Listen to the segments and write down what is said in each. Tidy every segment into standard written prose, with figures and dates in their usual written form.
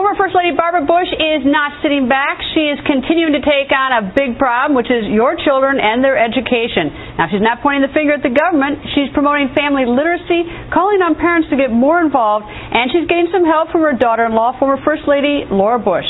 Former First Lady Barbara Bush is not sitting back. She is continuing to take on a big problem, which is your children and their education. Now, she's not pointing the finger at the government. She's promoting family literacy, calling on parents to get more involved, and she's getting some help from her daughter-in-law, former First Lady Laura Bush.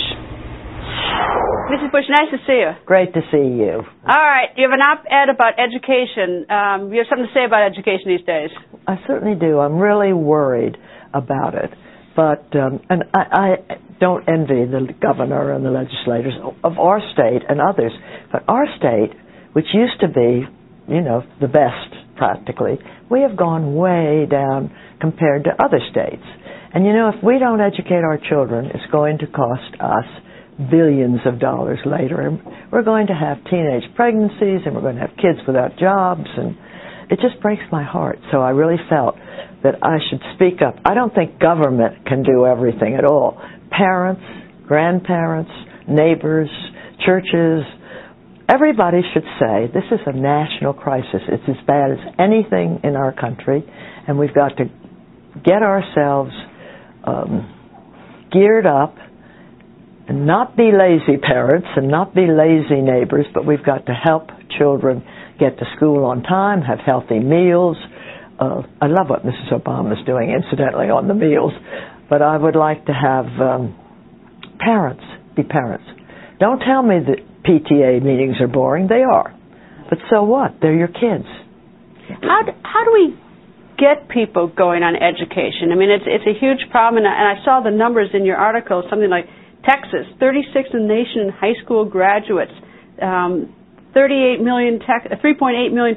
Mrs. Bush, nice to see you. Great to see you. All right. You have an op-ed about education. You have something to say about education these days. I certainly do. I'm really worried about it. But, and I don't envy the governor and the legislators of our state and others. But our state, which used to be, you know, the best practically, we have gone way down compared to other states. And, you know, if we don't educate our children, it's going to cost us billions of dollars later. And we're going to have teenage pregnancies, and we're going to have kids without jobs, and it just breaks my heart. So I really felt that I should speak up. I don't think government can do everything at all. Parents, grandparents, neighbors, churches, everybody should say this is a national crisis. It's as bad as anything in our country, and we've got to get ourselves geared up and not be lazy parents and not be lazy neighbors, but we've got to help children get to school on time, have healthy meals. I love what Mrs. Obama is doing, incidentally, on the meals. But I would like to have parents be parents. Don't tell me that PTA meetings are boring. They are. But so what? They're your kids. How do we get people going on education? I mean, it's a huge problem, and I saw the numbers in your article, something like Texas, 36th in the nation in high school graduates. 3.8 million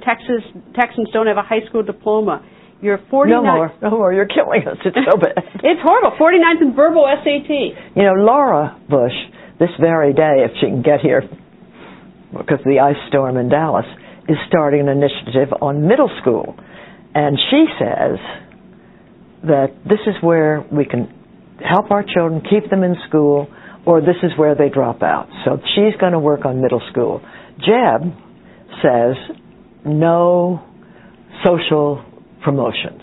Texans don't have a high school diploma. You're 49. No more. You're killing us. It's so bad. It's horrible. 49th in verbal SAT. You know, Laura Bush, this very day, if she can get here, because of the ice storm in Dallas, is starting an initiative on middle school. And she says that this is where we can help our children, keep them in school, or this is where they drop out. So she's going to work on middle school. Jeb says no social promotions.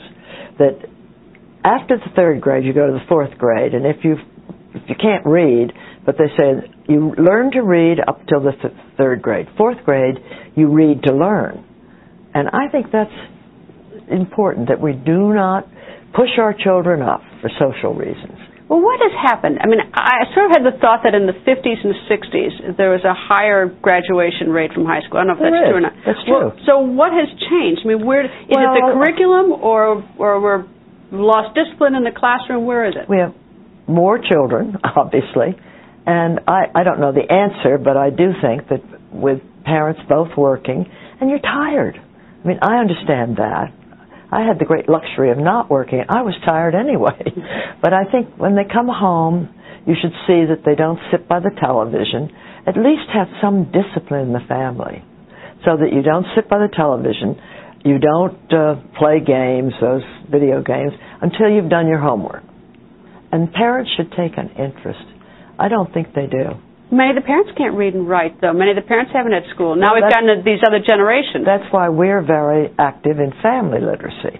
That after the third grade, you go to the fourth grade, and if you can't read, but they say you learn to read up till the third grade. Fourth grade, you read to learn. And I think that's important, that we do not push our children up for social reasons. Well, what has happened? I mean, I sort of had the thought that in the 50s and 60s there was a higher graduation rate from high school. I don't know if that's true or not. That's true. Well, so what has changed? I mean, is it the curriculum, or we're lost discipline in the classroom? Where is it? We have more children, obviously, and I don't know the answer, but I do think that with parents both working, and you're tired. I mean, I understand that. I had the great luxury of not working. I was tired anyway. But I think when they come home, you should see that they don't sit by the television. At least have some discipline in the family, so that you don't sit by the television, you don't play games, those video games, until you've done your homework. And parents should take an interest. I don't think they do. Many of the parents can't read and write, though. Many of the parents haven't at school. Now we've gotten to these other generations. That's why we're very active in family literacy,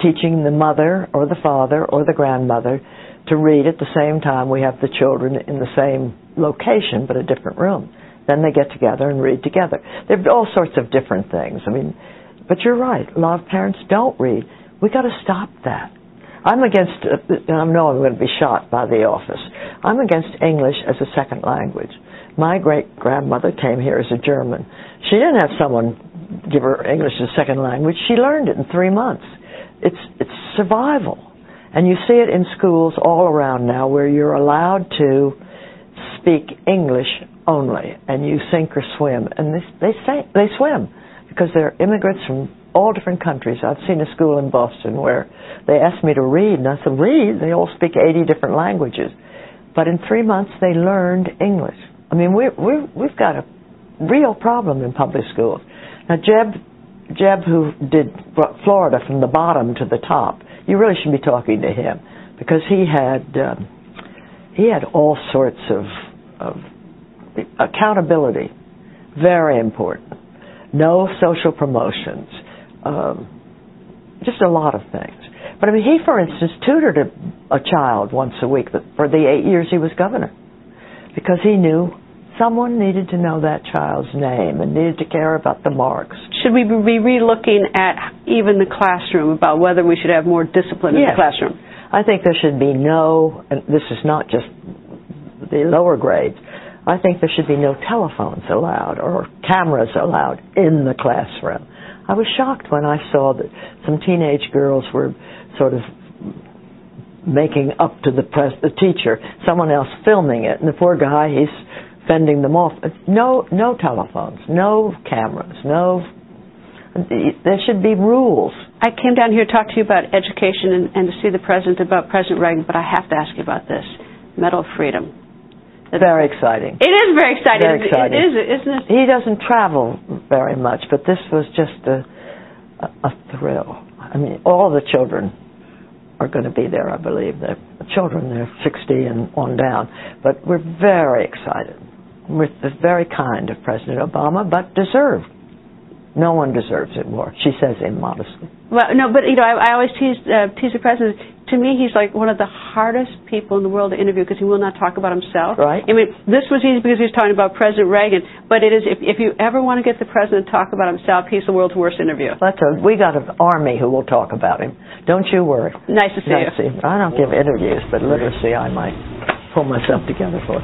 teaching the mother or the father or the grandmother to read at the same time we have the children in the same location but a different room. Then they get together and read together. There are all sorts of different things. I mean, but you're right. A lot of parents don't read. We've got to stop that. I'm against, I know I'm going to be shot by the office. I'm against English as a second language. My great-grandmother came here as a German. She didn't have someone give her English as a second language. She learned it in 3 months. It's survival. And you see it in schools all around now where you're allowed to speak English only, and you sink or swim. And they swim because they're immigrants from all different countries. I've seen a school in Boston where they asked me to read, and I said, read? They all speak 80 different languages. But in 3 months, they learned English. I mean, we've got a real problem in public schools. Now, Jeb, who brought Florida from the bottom to the top, you really should be talking to him, because he had all sorts of accountability, very important. No social promotions. Just a lot of things. But I mean, he, for instance, tutored a child once a week for the 8 years he was governor, because he knew someone needed to know that child's name and needed to care about the marks. Should we be re-looking at even the classroom, about whether we should have more discipline in the classroom? I think there should be no, and this is not just the lower grades, I think there should be no telephones allowed or cameras allowed in the classroom. I was shocked when I saw that some teenage girls were sort of making up to the teacher, someone else filming it, and the poor guy, he's fending them off. No telephones, no cameras, there should be rules. I came down here to talk to you about education and to see the President, about President Reagan, but I have to ask you about this, Medal of Freedom. Very exciting. It is very exciting. Very exciting. It is, isn't it? He doesn't travel very much, but this was just a thrill. I mean, all the children are going to be there, I believe. The children, they're 60 and on down. But we're very excited. We're very kind of President Obama, but deserved. No one deserves it more, she says immodestly. Well, no, but, I always tease the President. To me, he's like one of the hardest people in the world to interview because he will not talk about himself. Right. I mean, this was easy because he was talking about President Reagan, but it is, if you ever want to get the President to talk about himself, he's the world's worst interview. We got an army who will talk about him. Don't you worry. Nice to see you. I don't give interviews, but literacy I might pull myself together for.